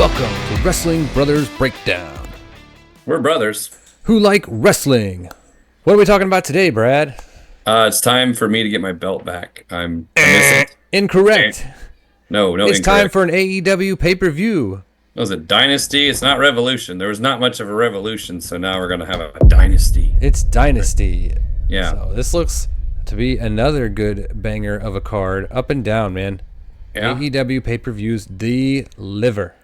Welcome to Wrestling Brothers Breakdown. We're brothers. Who like wrestling? What are we talking about today, Brad? It's time for me to get my belt back. I miss it. Incorrect. No, It's incorrect. time for an AEW pay-per-view. It was a dynasty. It's not revolution. There was not much of a revolution, so now we're going to have a dynasty. It's Dynasty. Yeah. So this looks to be another good banger of a card. Up and down, man. Yeah. AEW pay-per-views deliver.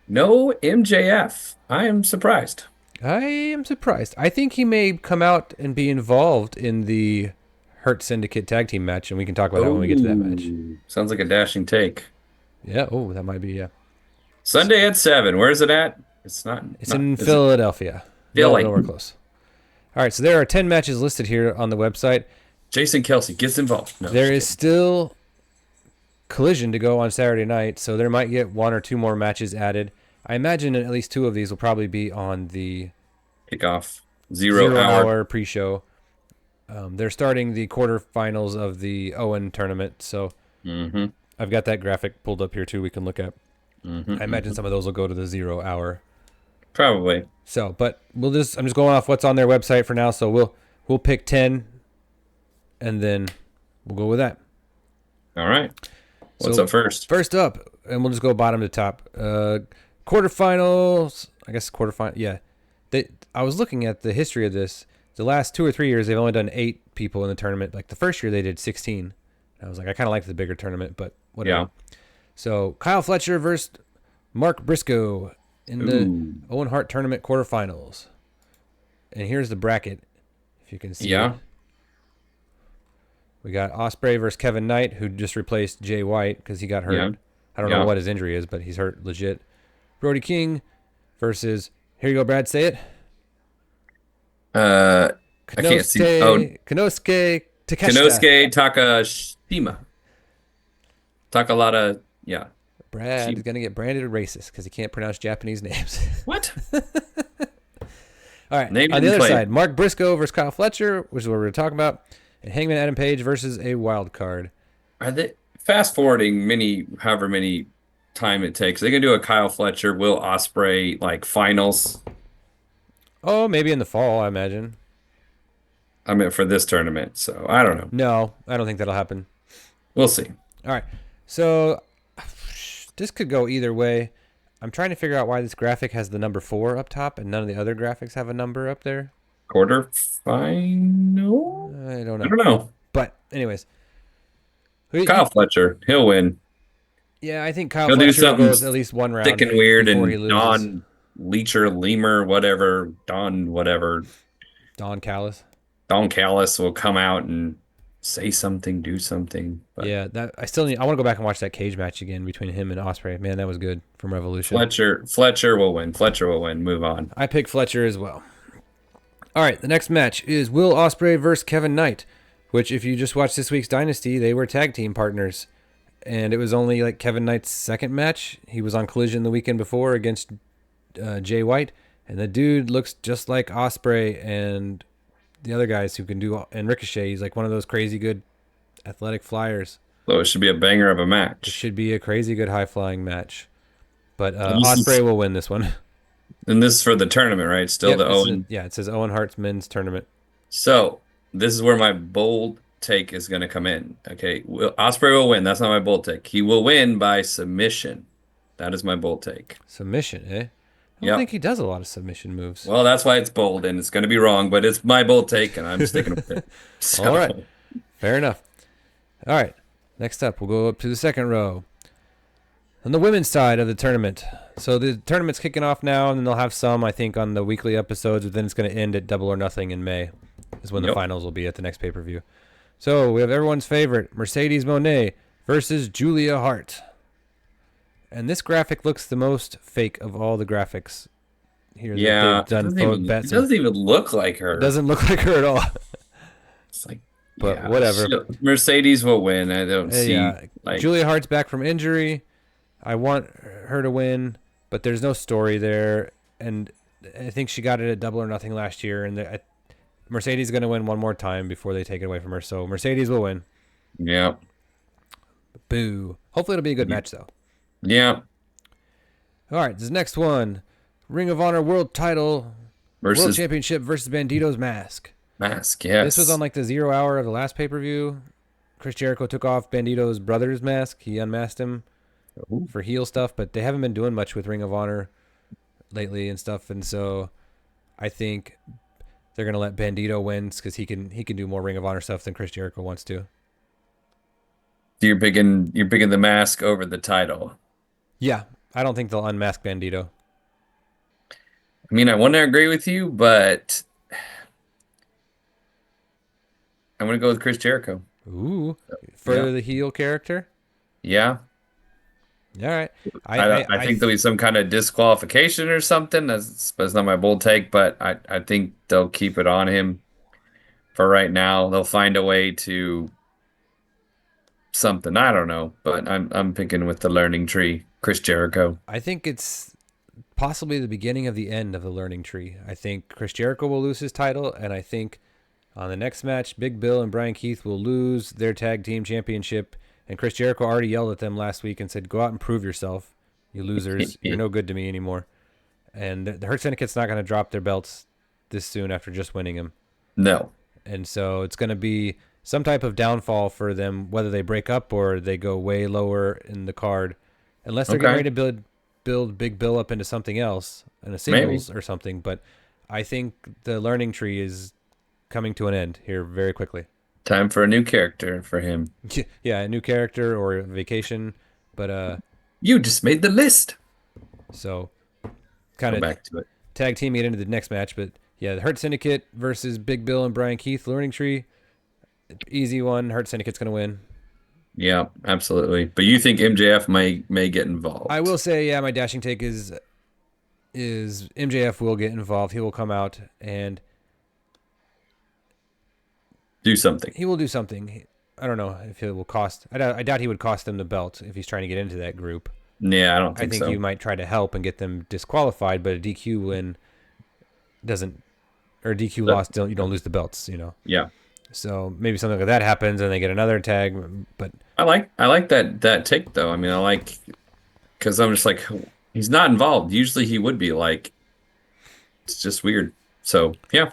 No MJF. I am surprised. I am surprised. I think he may come out and be involved in the Hurt Syndicate tag team match, and we can talk about that when we get to that match. Sounds like a dashing take. Yeah, that might be, yeah. Sunday at 7. Where is it at? It's in Philadelphia. Philly. Nowhere close. All right, so there are 10 matches listed here on the website. Jason Kelsey gets involved. No, there is still Collision to go on Saturday night, so there might get one or two more matches added. I imagine at least two of these will probably be on the kickoff zero hour pre-show. They're starting the quarterfinals of the Owen tournament, so I've got that graphic pulled up here too. We can look at. I imagine some of those will go to the 0 hour. Probably. So, but I'm just going off what's on their website for now. So we'll pick 10, and then we'll go with that. All right. What's up first? First up, and we'll just go bottom to top. Quarterfinals. I guess quarterfinal. Yeah. I was looking at the history of this. The last 2 or 3 years, they've only done 8 people in the tournament. Like the first year, they did 16. I was like, I kind of liked the bigger tournament, but whatever. Yeah. So Kyle Fletcher versus Mark Briscoe in the Owen Hart tournament quarterfinals. And here's the bracket, if you can see. Yeah. It. We got Ospreay versus Kevin Knight, who just replaced Jay White because he got hurt. Yeah. I don't know what his injury is, but he's hurt legit. Brody King versus, here you go, Brad, say it. I can't see. Oh, Konosuke Takeshita. Konosuke Takashima. Takalata, yeah. Brad is going to get branded a racist because he can't pronounce Japanese names. What? All right. On the other side, Mark Briscoe versus Kyle Fletcher, which is what we're talking about, and Hangman Adam Page versus a wild card. Are they fast forwarding however many time it takes? Are they going to do a Kyle Fletcher, Will Ospreay like finals? Oh, maybe in the fall, I imagine. I mean, for this tournament, so I don't know. No, I don't think that'll happen. We'll see. All right. So this could go either way. I'm trying to figure out why this graphic has the number 4 up top and none of the other graphics have a number up there. Quarterfinal? I don't know. I don't know. But anyways. Kyle Fletcher, he'll win. Yeah, I think Kyle Fletcher goes at least one round. Thick and weird and Don Leecher, Lemur, whatever. Don Callis. Don Callis will come out and say something, do something. But yeah, I want to go back and watch that cage match again between him and Ospreay. Man, that was good from Revolution. Fletcher will win. Fletcher will win. Move on. I pick Fletcher as well. All right, the next match is Will Ospreay versus Kevin Knight, which if you just watched this week's Dynasty, they were tag team partners. And it was only like Kevin Knight's second match. He was on Collision the weekend before against Jay White. And the dude looks just like Ospreay and the other guys who can do, and Ricochet. He's like one of those crazy good athletic flyers. So it should be a banger of a match. It should be a crazy good high-flying match. But Ospreay will win this one. And this is for the tournament, right? Still the Owen. It says Owen Hart's men's tournament. So this is where my bold take is going to come in. Okay, Ospreay will win. That's not my bold take. He will win by submission. That is my bold take. Submission, eh? I don't think he does a lot of submission moves. Well, that's why it's bold, and it's going to be wrong, but it's my bold take, and I'm sticking with it. So. All right. Fair enough. All right. Next up, we'll go up to the second row. On the women's side of the tournament. So the tournament's kicking off now, and then they'll have some, I think, on the weekly episodes, but then it's going to end at Double or Nothing in May is when the finals will be at the next pay-per-view. So we have everyone's favorite, Mercedes Moné versus Julia Hart. And this graphic looks the most fake of all the graphics here. Yeah, it doesn't even look like her. It doesn't look like her at all. It's like, but whatever. Mercedes will win. I don't see. Like... Julia Hart's back from injury. I want her to win, but there's no story there. And I think she got it at Double or Nothing last year. And Mercedes is going to win one more time before they take it away from her. So Mercedes will win. Yeah. Boo. Hopefully it'll be a good match, though. Yeah. All right, this next one, Ring of Honor World Title, World Versus Championship versus Bandito's Mask. Mask, This was on yes. like the 0 hour of the last pay-per-view. Chris Jericho took off Bandito's brother's mask. He unmasked him Ooh. for heel stuff, but they haven't been doing much with Ring of Honor lately and stuff, and so I think they're gonna let Bandito win because he can do more Ring of Honor stuff than Chris Jericho wants to. So you're picking the mask over the title. Yeah, I don't think they'll unmask Bandito. I mean, I want to agree with you, but I'm gonna go with Chris Jericho. Ooh, Yeah, further the heel character. yeah. All right, I I I I I think there'll be some kind of disqualification or something. That's not my bold take, but I think they'll keep it on him for right now. They'll find a way to something. I don't know, but I'm picking with the learning tree, Chris Jericho. I think it's possibly the beginning of the end of the learning tree. I think Chris Jericho will lose his title, and I think on the next match, Big Bill and Brian Keith will lose their tag team championship. And Chris Jericho already yelled at them last week and said, "Go out and prove yourself, you losers. You're no good to me anymore." And the Hurt Syndicate's not going to drop their belts this soon after just winning them. No. And so it's going to be some type of downfall for them, whether they break up or they go way lower in the card, unless they're getting Okay. ready to build Big Bill up into something else in a Maybe. singles or something. But I think the learning tree is coming to an end here very quickly. Time for a new character for him. Yeah, a new character or a vacation, but You just made the list. so kind Go of back to it. tag teaming it into the next match. But yeah, the Hurt Syndicate versus Big Bill and Brian Keith, learning tree, easy one. Hurt Syndicate's gonna win. Yeah, absolutely. But you think MJF may get I involved? will say, yeah, my dashing take is MJF will get involved. He will come out and Do something. he will do something. I don't know if it will cost. I doubt he would cost them the belt if he's trying to get into that group. Yeah, I don't I think think so. you might try to help and get them disqualified, but a DQ win doesn't, or a DQ But- loss, you don't lose the belts, you know. Yeah. So maybe something like that happens and they get another tag, but I like that take though. I mean, I like because I'm just like he's not involved. Usually he would be like it's just weird. So, yeah.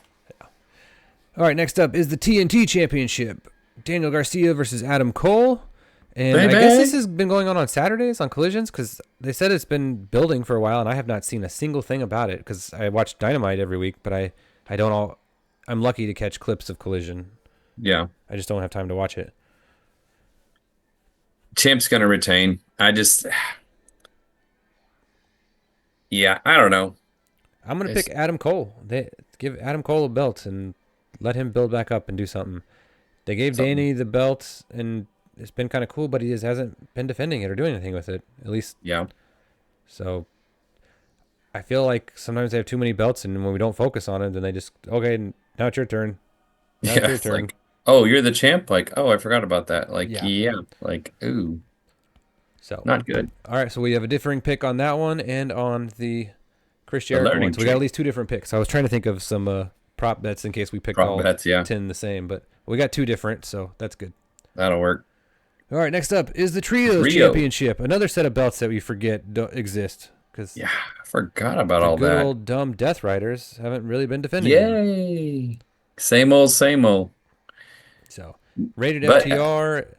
all right, next up is the TNT Championship. Daniel Garcia versus Adam Cole. And I guess this has been going on Saturdays on Collisions because they said it's been building for a while, and I have not seen a single thing about it because I watch Dynamite every week, but I don't all. I'm lucky to catch clips of Collision. Yeah. I just don't have time to watch it. Champ's gonna retain. Yeah, I don't know. I'm gonna It's pick Adam Cole. They give Adam Cole a belt and let him build back up and do something. They gave something. Danny the belt, and it's been kind of cool, but he just hasn't been defending it or doing anything with it, at least. Yeah. So I feel like sometimes they have too many belts, and when we don't focus on it, then they just, okay, now it's your turn. Now it's Yeah, your it's turn. like, oh, you're the champ. Like, oh, I forgot about that. Like, Yeah. yeah, like, ooh, So, not good. all right, so we have a differing pick on that one and on the Chris The Jericho learning one. So we got tree. at least two different picks. I was trying to think of some prop bets in case we picked Prop all bets, yeah, 10 the same, but we got two different, so that's good. that'll work. All right, next up is the Trios Trio. Championship. Another set of belts that we forget don't exist because Yeah, I forgot about the all good that. old dumb Death Riders haven't really been defending them. Yay. Same old, same old. So, rated But FTR.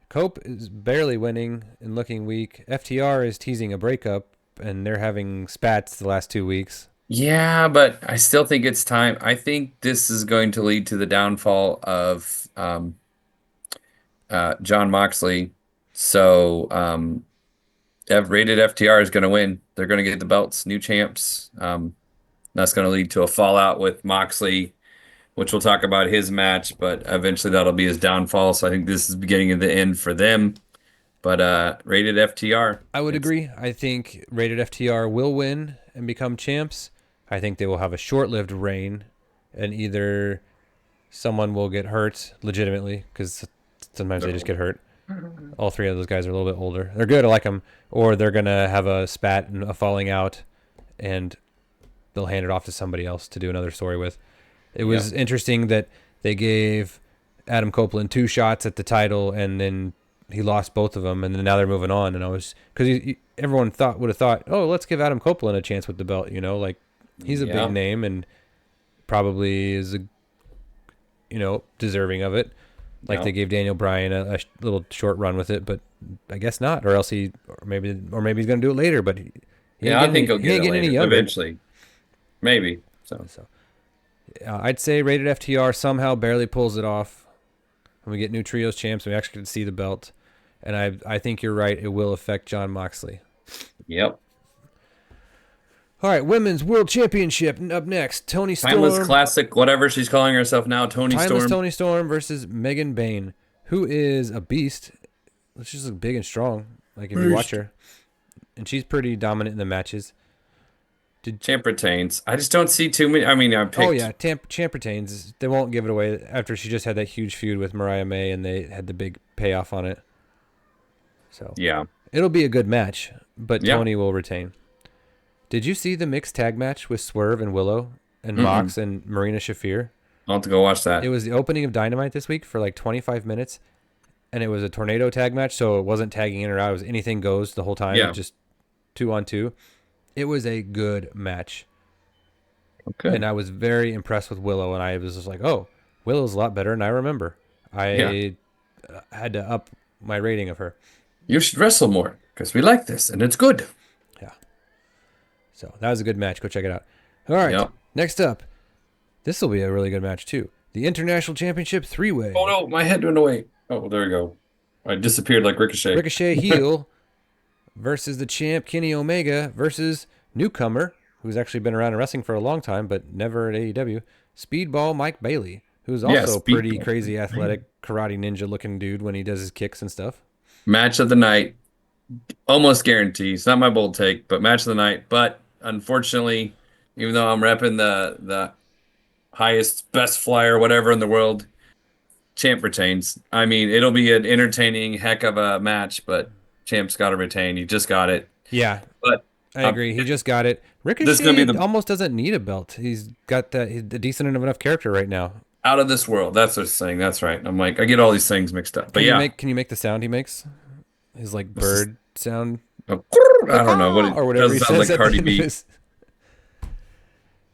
Cope is barely winning and looking weak. FTR is teasing a breakup, and they're having spats the last 2 weeks. yeah, but I still think it's time. I think this is going to lead to the downfall of John Moxley. So rated FTR is going to win. They're going to get the belts, new champs. That's going to lead to a fallout with Moxley, which we'll talk about his match, but eventually that'll be his downfall. So I think this is the beginning of the end for them. But rated FTR. I would It's- agree. I think rated FTR will win and become champs. I think they will have a short-lived reign, and either someone will get hurt legitimately because sometimes they just get hurt. All three of those guys are a little bit older. They're good. I like them. Or they're gonna have a spat and a falling out, and they'll hand it off to somebody else to do another story with. It was interesting that they gave Adam Copeland 2 shots at the title, and then he lost both of them, and then now they're moving on. And I was because everyone would have thought, oh, let's give Adam Copeland a chance with the belt. Like he's a big Yeah. name and probably is deserving of it. Like Yeah. they gave Daniel Bryan a little short run with it, but I guess not, or else or maybe he's gonna do it later. But he ain't Yeah, I getting think he'll he get ain't it getting any later, younger. eventually. Maybe. So, So I'd say rated FTR somehow barely pulls it off. When we get new trios champs, we actually get to see the belt, and I think you're right. It will affect John Moxley. yep. All right, Women's World Championship up next. Tony Timeless Storm, classic, whatever she's calling herself now, Tony timeless Storm. Tony Storm versus Megan Bain, who is a beast. She's just big and strong. Like if you watch Beast. her, and she's pretty dominant in the matches. Did Champ retains. I just don't see too many. I mean, I Oh picked. yeah, Champ retains. They won't give it away after she just had that huge feud with Mariah May, and they had the big payoff on it. So Yeah. it'll be a good match, but Yeah. Tony will retain. Did you see the mixed tag match with Swerve and Willow and Mm-mm. Mox and Marina Shafir? I'll have to go watch It that. was the opening of Dynamite this week for like 25 minutes, and it was a tornado tag match, so it wasn't tagging in or out. It was anything goes the whole time, Yeah. just 2-on-2. It was a good match, and Okay. I was very impressed with Willow, and I was just like, oh, Willow's a lot better than I remember. Yeah. I had to up my rating of her. You should wrestle more because we like this and it's good. Yeah. So that was a good match. Go check it out. All right. Yep. Next up, this will be a really good match too. The International Championship Oh three-way. no, my head went away. Oh, there we go. I disappeared like Ricochet. Ricochet heel versus the champ Kenny Omega versus newcomer who's actually been around in wrestling for a long time but never at AEW. Speedball Mike Bailey, who's Yes, also beat pretty crazy athletic karate ninja looking dude when he does his kicks and stuff. match of the night. Almost guaranteed. It's not my bold take, but match of the night. But unfortunately, even though I'm repping the highest, best flyer, whatever in the world, champ retains. I mean, it'll be an entertaining heck of a match, but champ's got to retain. He just got it. Yeah, But I uh, agree. He just got it. this is gonna be Ricochet the almost doesn't need a belt. He's got that. He's a decent enough character right now. out of this world. That's what I'm saying. That's right. I'm like, I get all these things mixed up. But yeah, Can you make the sound he makes? His like this is bird sound, I don't know what it or whatever doesn't he sound says like at the Cardi end of B. his.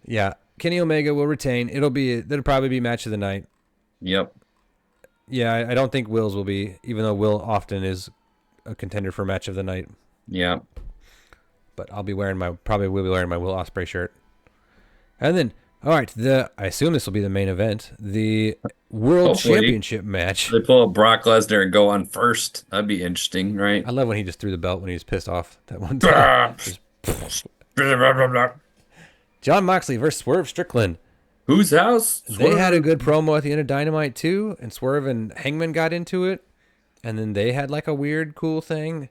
Yeah, Kenny Omega will retain. That'll probably be match of the night. Yep. Yeah, I don't think Will's will be, even though Will often is a contender for match of the night. Yeah. But probably will be wearing my Will Ospreay shirt. And then, all right, I assume this will be the main event, the World Hopefully. Championship match. They pull up Brock Lesnar and go on first. That'd be interesting, right? I love when he just threw the belt when he was pissed off that one time. John Moxley versus Swerve Strickland. Whose house? They had a good promo at the end of Dynamite too, and Swerve and Hangman got into it, and then they had like a weird, cool thing,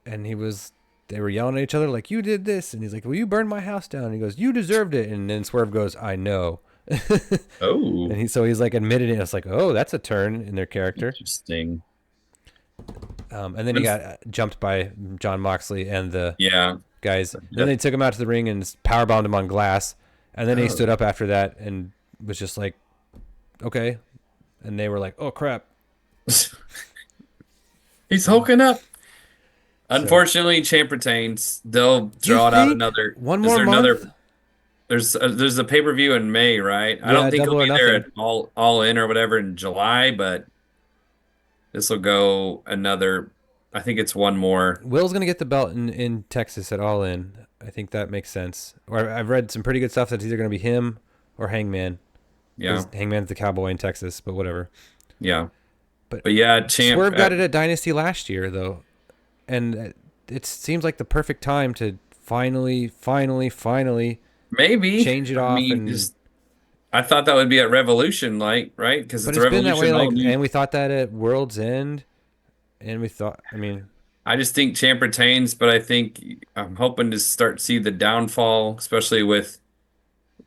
and they were yelling at each other like, "You did this," and he's like, "Well, you burned my house down." And he goes, "You deserved it," and then Swerve goes, "I know," Oh, and he's like admitted it. It's like, oh, that's a turn in their character. interesting. And then he got jumped by John Moxley and the Yeah. guys. Then they took him out to the ring and powerbombed him on glass. And then he Oh. stood up after that and was just like, okay. And they were like, oh, crap. He's hulking up. Unfortunately, champ retains. They'll You draw it out think another. one Is more there month? another? There's a pay-per-view in May, right? I Yeah, don't think Double he'll or be there Nothing. at all in or whatever in July, but this will go another. I think it's one more. Will's going to get the belt in Texas at All In. I think that makes sense. Or I've read some pretty good stuff that's either going to be him or Hangman. Yeah, 'Cause Hangman's the cowboy in Texas, but whatever. yeah. But But yeah, champ. Swerve got it at Dynasty last year, though. And it seems like the perfect time to finally Maybe change it I off. mean, just I thought that would be at Revolution, like right? Because But it's a it's been that way, Revolution. All new. and we thought that at World's End. And we thought, I mean, I just think champ retains, but I think I'm hoping to start see the downfall, especially with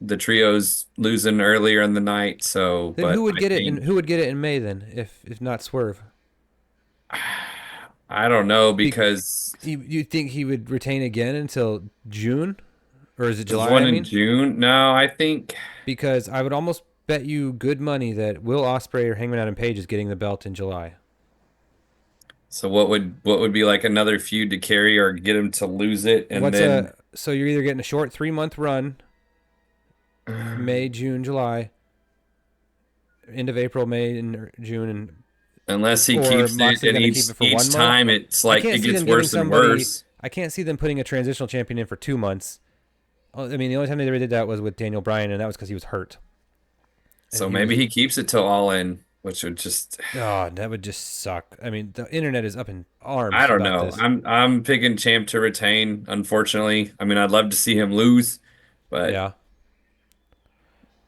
the trios losing earlier in the night. So, then but I think who would get it in May then, if not Swerve? I don't know Be, because you think he would retain again until June? Or is it there's July, one I in mean? June. No, I think Because I would almost bet you good money that Will Ospreay or Hangman Adam Page is getting the belt in July. So what would be like another feud to carry or get him to lose it and What's then a so you're either getting a short 3 month run, May, June, July, end of April, May, and June, and unless he or keeps it Moxley's and gonna keep it for each 1 month. time it's I like can't it see gets them giving worse and somebody. worse. I can't see them putting a transitional champion in for 2 months. I mean, the only time they ever did that was with Daniel Bryan, and that was because he was hurt. And So he maybe was, he keeps it till All In, which would just oh, that would just suck. I mean, the internet is up in I arms don't about know. this. I'm picking Champ to retain, unfortunately. I mean, I'd love to see him lose, but Yeah.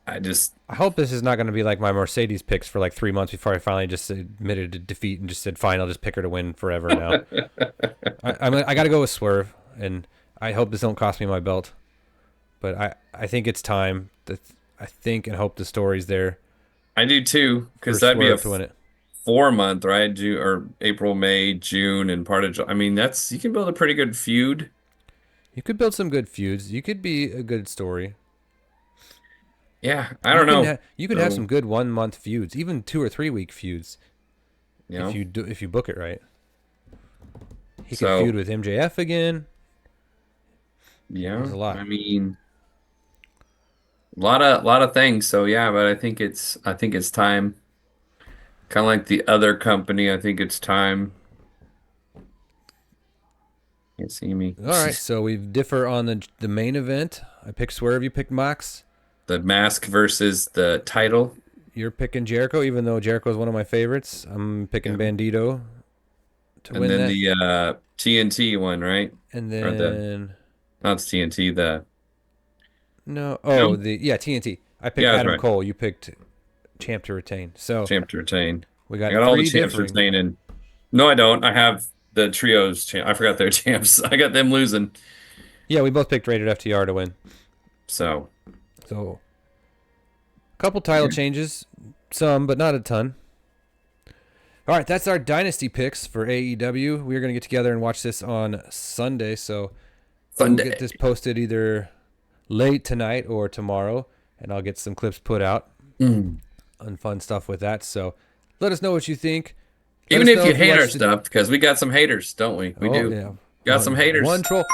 I just I hope this is not going to be like my Mercedes picks for like 3 months before I finally just admitted to defeat and just said, fine, I'll just pick her to win forever now. I got to go with Swerve, and I hope this don't cost me my belt. But I think it's time. That I think and hope the story's there I do too, for because that'd be a Swerve to win it. 4 month, right? June or April, May, June, and part of I mean, that's you can build a pretty good feud. You could build some good feuds. You could be a good story. Yeah, I don't know. You can have So, some good 1 month feuds, even 2 or 3 week feuds you know, if you book it right. He could so feud with MJF again. There's yeah, a lot. I mean, a lot of things. So yeah, but I think it's time. Kind of like the other company, I think it's time. Can't see me. All right, so we differ on the main event. I picked Swerve. You picked Mox. The mask versus the title. You're picking Jericho, even though Jericho is one of my favorites. I'm picking Yeah. Bandito to And win then that. the TNT one, right? And Or the then not TNT, the no, no? yeah, TNT. I picked Yeah, that's Adam right. Cole. You picked Champ to retain. So Champ to retain. we I got got all the three champs differing. retaining. No, I don't. I have the trios champ. I forgot their champs. I got them losing. Yeah, we both picked Rated FTR to win. So So a couple title yeah. changes, some but not a ton. All right, that's our Dynasty picks for AEW. We are going to get together and watch this on Sunday. So we'll get Sunday. this posted either late tonight or tomorrow, and I'll get some clips put out Mm. on fun stuff with that. So let us know what you think. Let Even us if know you if you hate our watched the. stuff, because we got some haters, don't we? We Oh do. yeah, Got some one haters. troll.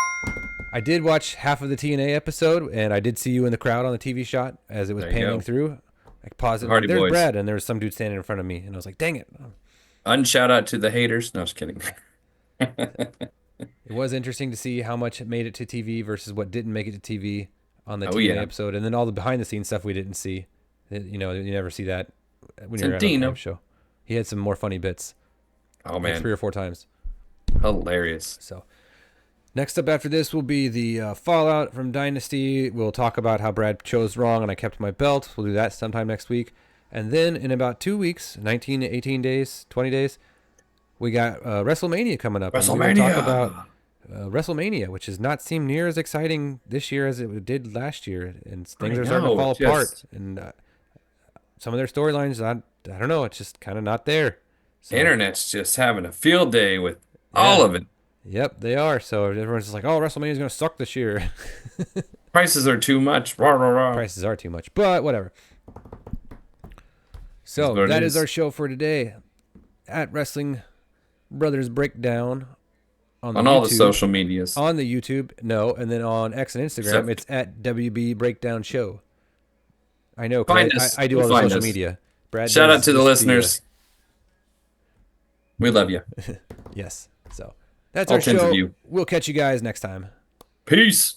I did watch half of the TNA episode, and I did see you in the crowd on the TV shot as it was There you panning go. through. I paused it, Hardy like, there's Boys. Brad, and there was some dude standing in front of me, and I was like, dang it. Unshout out to the haters. No, just kidding. It was interesting to see how much it made it to TV versus what didn't make it to TV on the Oh TNA yeah. episode, and then all the behind the scenes stuff we didn't see. You know, you never see that when you're at a Santino. live show. He had some more funny bits, Oh like man. 3 or 4 times. Hilarious. So next up after this will be the fallout from Dynasty. We'll talk about how Brad chose wrong and I kept my belt. We'll do that sometime next week. And then in about 2 weeks, 19 to 18 days, 20 days, we got WrestleMania coming up. And we're going to talk about WrestleMania. WrestleMania, which has not seemed near as exciting this year as it did last year. And things I are starting to know. fall apart. Just And some of their storylines, I don't know, it's just kind of not there. So, internet's just having a field day with all yeah. of it. Yep, they are. So everyone's just like, oh, WrestleMania is going to suck this year. Prices are too much. Rah, rah, rah. Prices are too much, but whatever. Is So what it that is is. our show for today at Wrestling Brothers Breakdown on the On all the YouTube. social medias. On the YouTube, no, and then on X and Instagram, Except it's at WB Breakdown Show. I know, 'cause find I, us. I do You'll all the find social us. media. Brad Shout out does to the just listeners. We love you. yes. So that's All our 10s of show. you. We'll catch you guys next time. Peace.